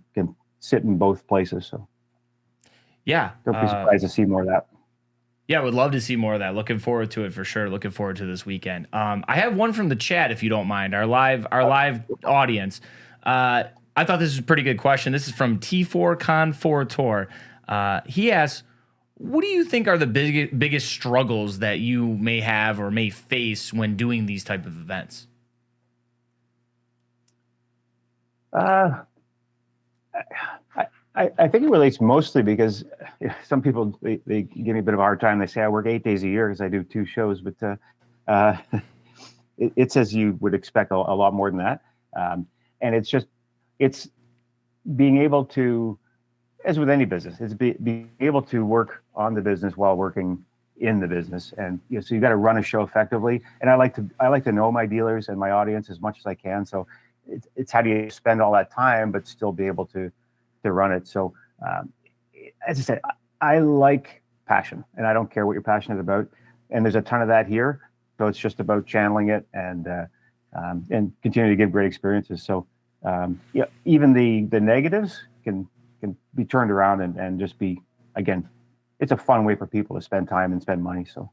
sit in both places. So don't be surprised to see more of that. Yeah, would love to see more of that. Looking forward to it for sure. Looking forward to this weekend. I have one from the chat, if you don't mind. Our live audience. I thought this was a pretty good question. This is from T4 Con 4 Tour. He asks, what do you think are the biggest struggles that you may have or may face when doing these type of events? I think it relates mostly because some people, they give me a bit of a hard time. They say I work 8 days a year because I do 2 shows, but it's as you would expect a lot more than that. And it's being able to, as with any business, it's being able to work on the business while working in the business. And so you got to run a show effectively. And I like to know my dealers and my audience as much as I can. So it's how do you spend all that time but still be able to run it. So as I said, I like passion, and I don't care what you're passionate about. And there's a ton of that here. So it's just about channeling it and continue to give great experiences. So even the negatives can be turned around and just be, again, it's a fun way for people to spend time and spend money. So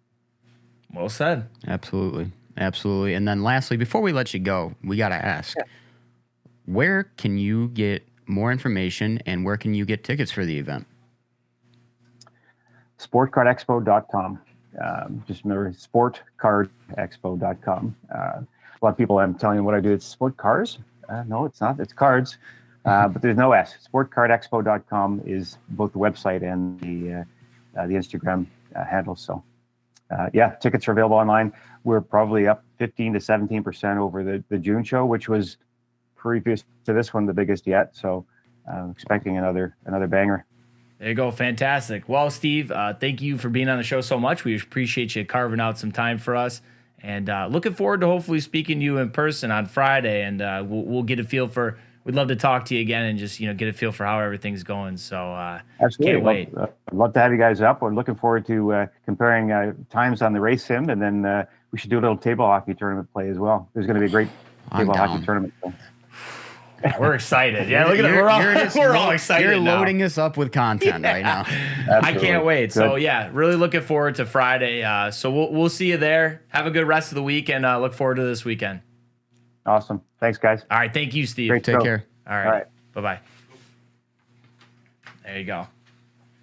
well said. Absolutely. And then lastly, before we let you go, we got to ask, where can you get more information and where can you get tickets for the event? sportcardexpo.com. Just remember, sportcardexpo.com. A lot of people, I'm telling you what I do, it's sport cars. No, it's not. It's cards. But there's no S. Sportcardexpo.com is both the website and the Instagram handle. So, tickets are available online. We're probably up 15 to 17% over the June show, which was previous to this one the biggest yet. So, expecting another banger. There you go. Fantastic. Well, Steve, thank you for being on the show so much. We appreciate you carving out some time for us, and looking forward to hopefully speaking to you in person on Friday. And we'll get a feel for. We'd love to talk to you again and just get a feel for how everything's going. So absolutely, can't wait. I'd love to have you guys up. We're looking forward to comparing times on the race sim, and then we should do a little table hockey tournament play as well. There's going to be a great table hockey tournament. So. We're excited. Yeah, look at it. We're all excited. You're now. Loading us up with content right now. I can't wait. Good. So really looking forward to Friday. So we'll see you there. Have a good rest of the week, and look forward to this weekend. Awesome. Thanks, guys. All right. Thank you, Steve. Great Take care. All right. Bye-bye. There you go.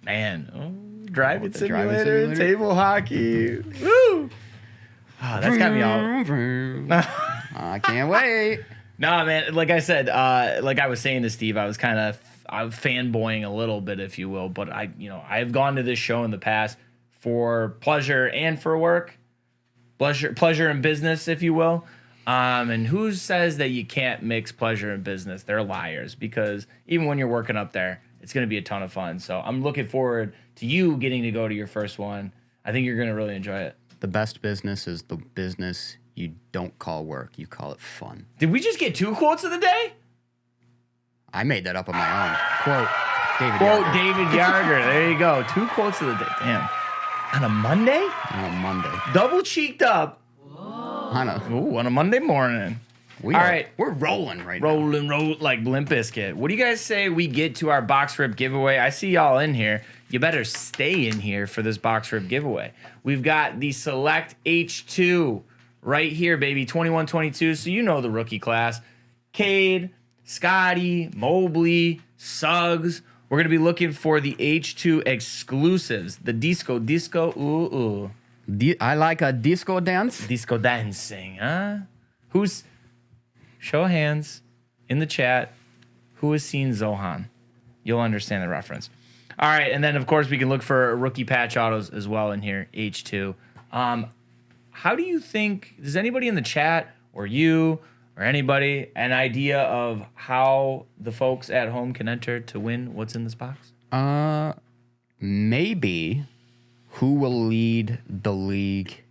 Man, driving simulator and table hockey. Woo! Oh, that's got me all. I can't wait. No, man. Like I said, like I was saying to Steve, I was fanboying a little bit, if you will. But I've gone to this show in the past for pleasure and for work, pleasure and business, if you will. And who says that you can't mix pleasure and business? They're liars, because even when you're working up there, it's going to be a ton of fun. So I'm looking forward to you getting to go to your first one. I think you're going to really enjoy it. The best business is the business you don't call work. You call it fun. Did we just get 2 quotes of the day? I made that up on my own. Quote David Yarger. There you go. 2 quotes of the day. Damn. On a Monday? On a Monday. Double cheeked up. I know. Ooh, on a Monday morning. All right. We're rolling right now. Roll like Limp Bizkit. What do you guys say we get to our box rip giveaway? I see y'all in here. You better stay in here for this box rip giveaway. We've got the Select H2 right here, baby. 21-22. So you know the rookie class. Cade, Scotty, Mobley, Suggs. We're going to be looking for the H2 exclusives. The disco. Ooh. I like a disco dance. Disco dancing, huh? Show of hands in the chat. Who has seen Zohan? You'll understand the reference. All right, and then of course we can look for rookie patch autos as well in here. H2. How do you think? Does anybody in the chat or you or anybody an idea of how the folks at home can enter to win what's in this box? Maybe who will lead the league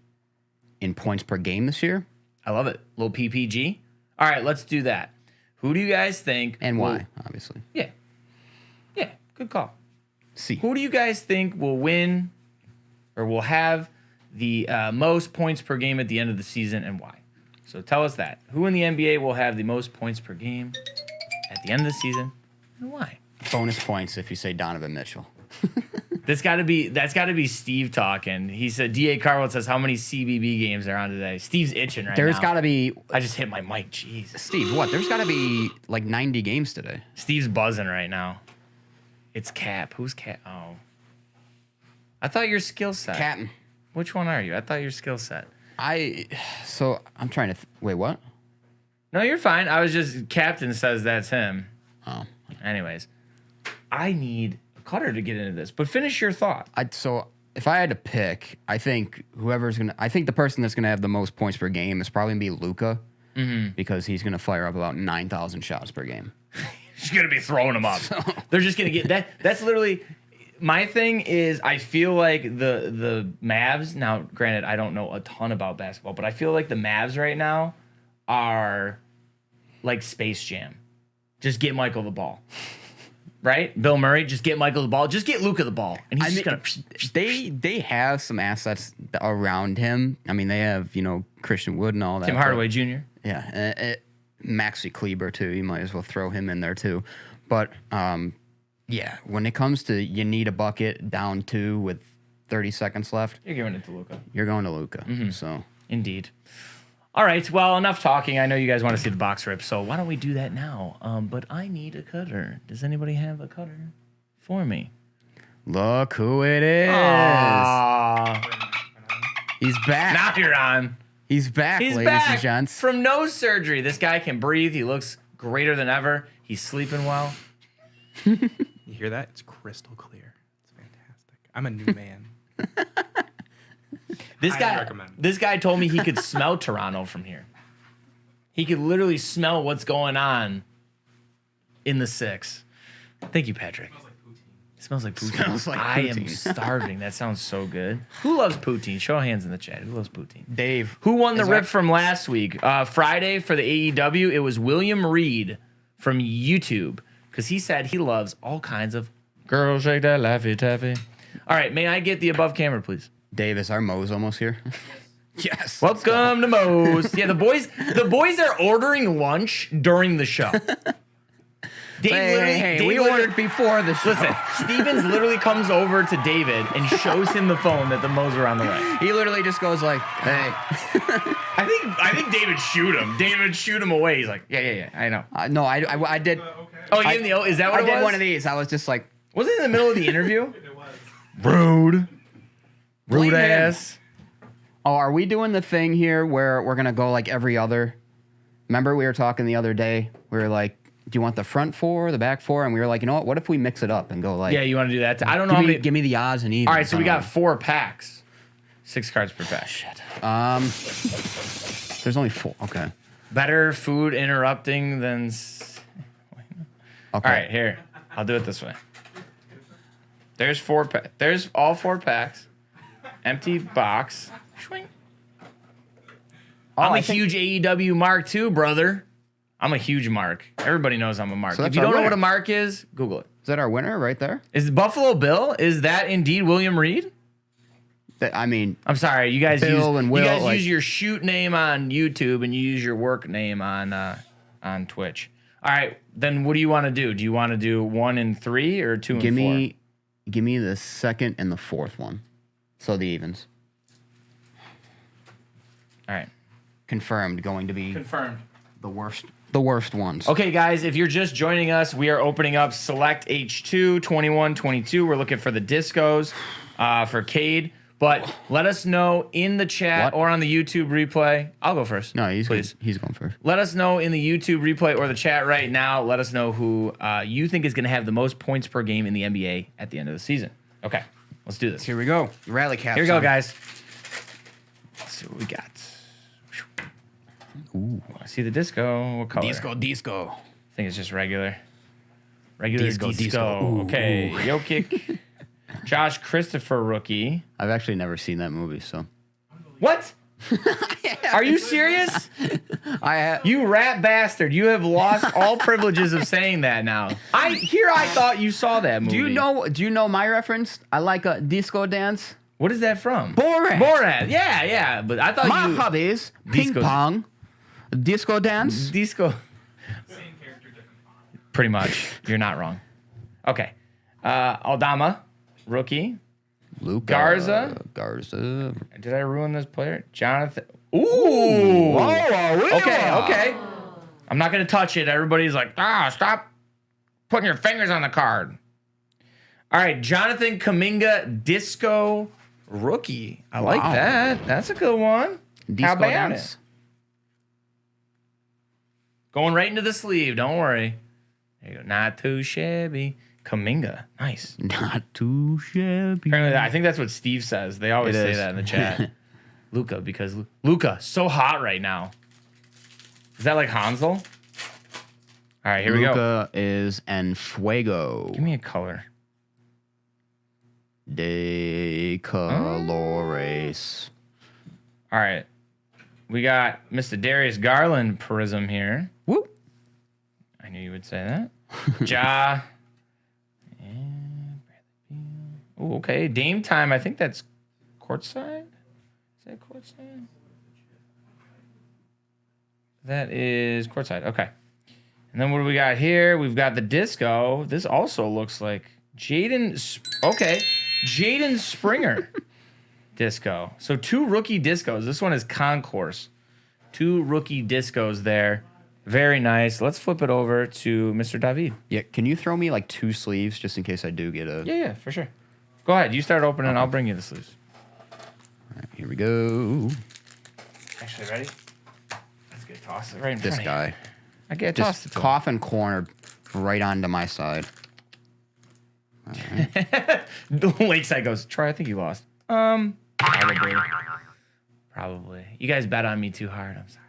in points per game this year? I love it. Little PPG. All right, let's do that. Who do you guys think? And why, obviously. Yeah. Yeah, good call. See. Who do you guys think will win or will have the most points per game at the end of the season and why? So tell us that. Who in the NBA will have the most points per game at the end of the season and why? Bonus points if you say Donovan Mitchell. That's got to be Steve talking. He said DA Carwell says how many CBB games are on today. Steve's itching right now. There's got to be I just hit my mic. Jeez. Steve. What? There's got to be like 90 games today. Steve's buzzing right now. It's Cap. Who's Cap? Oh. I thought your skill set. Captain. Which one are you? I thought your skill set. So I'm trying to wait. What? No, you're fine. I was just Captain says that's him. Oh. Anyways, I need Cutter to get into this, but finish your thought. So if I had to pick, I think the person that's gonna have the most points per game is probably gonna be Luka, because he's gonna fire up about 9,000 shots per game. She's gonna be throwing them up. They're just gonna get that. That's literally my thing. Is I feel like the Mavs now. Granted, I don't know a ton about basketball, but I feel like the Mavs right now are like Space Jam. Just get Michael the ball. Right? Bill Murray, just get Michael the ball. Just get Luka the ball. And he's just going to... They have some assets around him. I mean, they have, Christian Wood and all that. Tim Hardaway Jr. Yeah. Maxi Kleber, too. You might as well throw him in there, too. But, yeah, when it comes to you need a bucket down 2 with 30 seconds left... You're giving it to Luka. You're going to Luka. So... Indeed. All right, well, enough talking. I know you guys want to see the box rip, so why don't we do that now? But I need a cutter. Does anybody have a cutter for me? Look who it is. He's back. Now you're on. He's back, He's ladies back and gents. from nose surgery. This guy can breathe. He looks greater than ever. He's sleeping well. You hear that? It's crystal clear. It's fantastic. I'm a new man. Highly recommend. This guy told me he could smell Toronto from here. He could literally smell what's going on in the 6. Thank you, Patrick. Smells like poutine. Smells like I am poutine. starving. That sounds so good. Who loves poutine? Show of hands in the chat. Who loves poutine? Dave. Who won the Is rip that- from last week? Friday for the AEW, it was William Reed from YouTube because he said he loves all kinds of girls shake that laffy taffy. All right, may I get the above camera, please? Dave, is our Mo's almost here? Yes. Welcome to Moe's. Yeah, the boys are ordering lunch during the show. Dave we literally- ordered before the show. Listen, Stevens literally comes over to David and shows him the phone that the Moe's are on the way. He literally just goes like, hey. I think David shoot him. David shoot him away. He's like, yeah, I know. No, I did. Oh, you gave him the is that what I it was? did one of these. I was just like, Was it in the middle of the interview? It was. Rude Blame him. ass. oh, are we doing the thing here where we're going to go like every other? Remember we were talking the other day? We were like, do you want the front 4, the back 4? And we were like, you know what? What if we mix it up and go like, Yeah, you want to do that? I don't know how many. give me the odds and evens. All right, so we on got 4 packs. 6 cards per pack. Shit. There's only 4. Okay. Better food interrupting than. Okay. All right, here. I'll do it this way. There's 4 There's all 4 packs. Empty box. Shwing. I'm a huge AEW Mark too, brother. I'm a huge Mark. Everybody knows I'm a Mark. So If that's you our don't know winner. what a Mark is, Google it. Is that our winner right there? Is Buffalo Bill? Is that indeed William Reed? I mean, I'm sorry, you guys Bill and Will, you guys like- use your shoot name on YouTube and you use your work name on Twitch. All right, then what do you want to do? Do you want to do 1 and 3 or 2 and 4? give me the second and the fourth one. So the evens. All right, Confirmed going to be confirmed. the worst ones. Okay, guys, if you're just joining us, we are opening up Select H2 21 22. We're looking for the discos for Cade. But let us know in the chat What? or on the YouTube replay. I'll go first. No, please. he's going first. Let us know in the YouTube replay or the chat right now. Let us know who you think is going to have the most points per game in the NBA at the end of the season. Okay, let's do this. Here we go. Rally cap. Here we go, guys. Let's see what we got. Ooh, I see the disco. What color? Disco. I think it's just regular. Regular disco. Ooh, Okay, ooh. Jokic. Josh Christopher rookie. I've actually never seen that movie, so What? Are you serious? You rat bastard. You have lost all privileges of saying that now. I thought you saw that movie. Do you know my reference? I like a disco dance. What is that from? Borat. Borat. Yeah. But I thought My you hobbies: ping Disco- pong, disco dance. disco. Pretty much. You're not wrong. Okay. Aldama, rookie. Luka Garza. Garza. Did I ruin this player? Jonathan. Ooh. Whoa. Okay. I'm not going to touch it. Everybody's like, stop putting your fingers on the card. All right. Jonathan Kuminga, disco rookie. I like Wow. that. That's a good one. Disco How about dance. it? Going right into the sleeve. Don't worry. There you go. Not too shabby. Kuminga. Nice. Not too shabby. Apparently, I think that's what Steve says. They always It say is. that in the chat. Luca, because Luca, so hot right now. Is that like Hansel? All right, here we go. Luka is en fuego Give me a color. de colores. All right. We got Mr. Darius Garland Prism here. Woo. I knew you would say that. Ja. And Bradley Beal. Ooh, okay. Dame time. I think that's courtside. Is that courtside? That is courtside. Okay. And then what do we got here? We've got the disco. This also looks like Jaden. Okay. Jaden Springer disco. So 2 rookie discos. This one is concourse. 2 rookie discos there. Very nice. Let's flip it over to Mr. David. Yeah, can you throw me like 2 sleeves just in case I do get a... Yeah, for sure. Go ahead. You start opening. I'll bring you the sleeves. All right, here we go. Actually, ready? Let's get toss it right in This front of guy. you. I get tossed Just it to him. coffin cornered right onto my side. The Lakeside goes, Troy, I think you lost. Probably. You guys bet on me too hard. I'm sorry.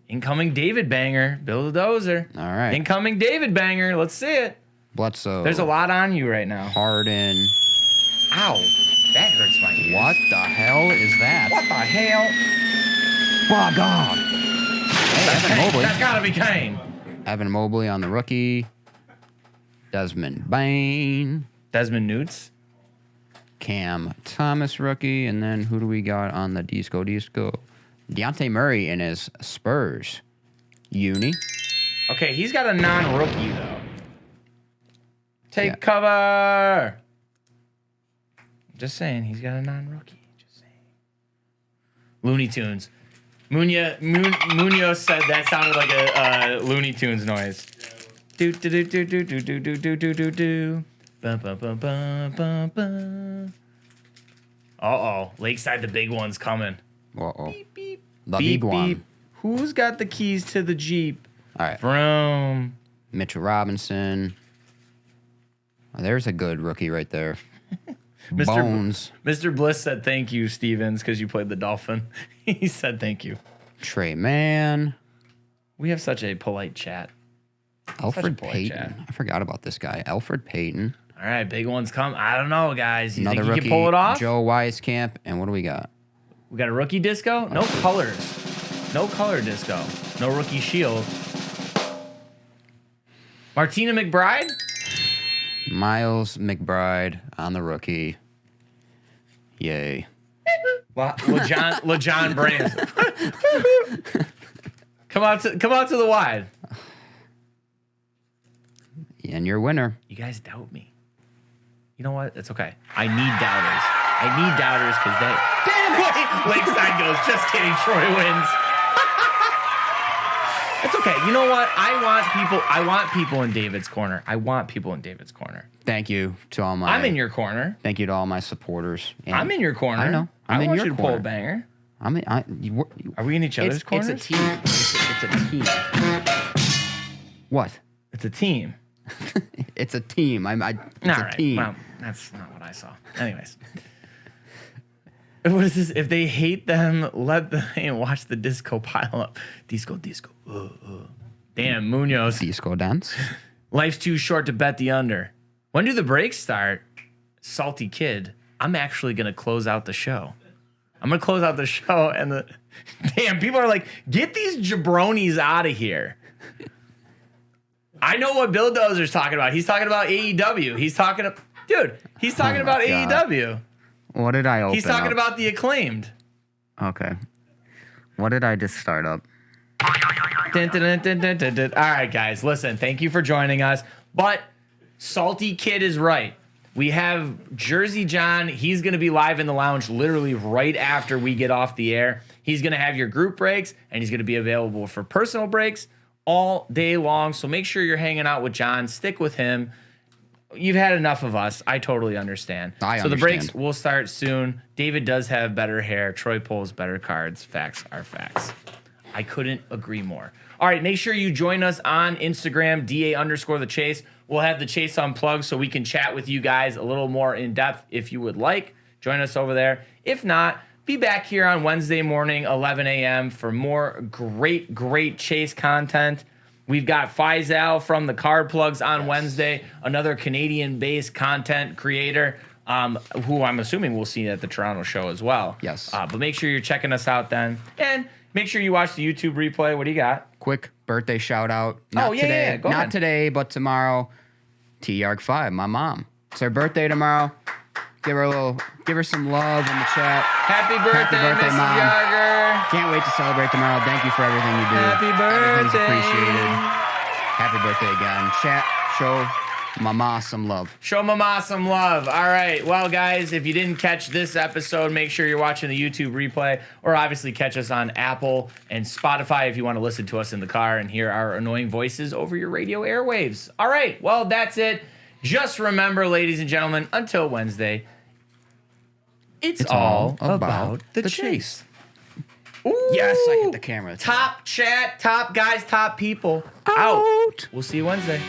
Incoming David Banger. Bill the Dozer. All right. Incoming David Banger. Let's see it. Bledsoe. There's a lot on you right now. Harden. Ow. That hurts my ears. What the hell is that? What the hell? Oh, God. Hey, Evan Mobley. That's gotta be Kane. Evan Mobley on the rookie. Desmond Bain. Desmond Newts. Cam Thomas rookie. And then who do we got on the disco? Deontay Murray in his Spurs uni. Okay, he's got a non-rookie though. Take Yeah. cover. Just saying, he's got a non-rookie. Just saying. Looney Tunes. Munoz said that sounded like a Looney Tunes noise. Do do do do do do do do do do do do. Bum bum bum bum bum bum. Uh-oh, Lakeside, the big one's coming. Uh-oh. Beep beep. The Beep big one. beep. Who's got the keys to the Jeep? All right. Vroom. Mitchell Robinson. Oh, there's a good rookie right there. Mr. Bones. Mr. Bliss said thank you, Stevens, because you played the Dolphin. He said thank you. Trey Mann. We have such a polite chat. Alfred polite Payton. chat. I forgot about this guy. Alfred Payton. All right, big ones come. I don't know, guys. You Another think you rookie. can pull it off? Joe Wieskamp. And what do we got? We got a rookie disco? No colors. No color disco. No rookie shield. Martina McBride? Miles McBride on the rookie. Yay. LeJohn Brands. Come out to the wide. And your winner. You guys doubt me. You know what? It's okay. I need doubters because they. Damn it! Lakeside goes. Just kidding. Troy wins. It's okay. You know what? I want people in David's corner. Thank you to all my. I'm in your corner. Thank you to all my supporters. And I'm in your corner. I know. I want you to pull a banger. Are we in each other's corners? It's a team. It's a team. What? It's a team. It's a team. It's a team. Well, that's not what I saw. Anyways. What is this? If they hate them, let them watch the disco pile up. Disco. Damn, Munoz. Disco dance. Life's too short to bet the under. When do the breaks start? Salty kid. I'm actually going to close out the show. And damn, people are like, get these jabronis out of here. I know what Bill Dozer's talking about. He's talking about AEW. He's talking about AEW. What did I open He's talking up? about the Acclaimed. Okay. What did I just start up? Dun, dun, dun, dun, dun, dun. All right, guys, listen, thank you for joining us. But Salty Kid is right. We have Jersey John. He's going to be live in the lounge literally right after we get off the air. He's going to have your group breaks, and he's going to be available for personal breaks all day long. So make sure you're hanging out with John. Stick with him. You've had enough of us. I totally understand. So the breaks will start soon. David does have better hair. Troy pulls better cards. Facts are facts. I couldn't agree more. All right, make sure you join us on Instagram, DA_the Chase. We'll have the Chase Unplugged so we can chat with you guys a little more in depth if you would like. Join us over there. If not, be back here on Wednesday morning, 11 a.m. for more great Chase content. We've got Faisal from the Card Plugs on Wednesday, another Canadian-based content creator who I'm assuming we'll see at the Toronto show as well. Yes. But make sure you're checking us out then. And make sure you watch the YouTube replay. What do you got? Quick birthday shout out. Go ahead. Not today, but tomorrow. T-Yark5, my mom. It's her birthday tomorrow. Give her some love in the chat. Happy birthday, Mrs. Mom. Yager. Can't wait to celebrate tomorrow. Thank you for everything you do. Happy birthday. Everything's appreciated. Happy birthday again. Chat, show Mama some love. Show Mama some love. All right. Well, guys, if you didn't catch this episode, make sure you're watching the YouTube replay, or obviously catch us on Apple and Spotify if you want to listen to us in the car and hear our annoying voices over your radio airwaves. All right. Well, that's it. Just remember, ladies and gentlemen, until Wednesday, it's all about the chase. Ooh. Yes, I hit the camera. Top chat, top guys, top people. Out. We'll see you Wednesday.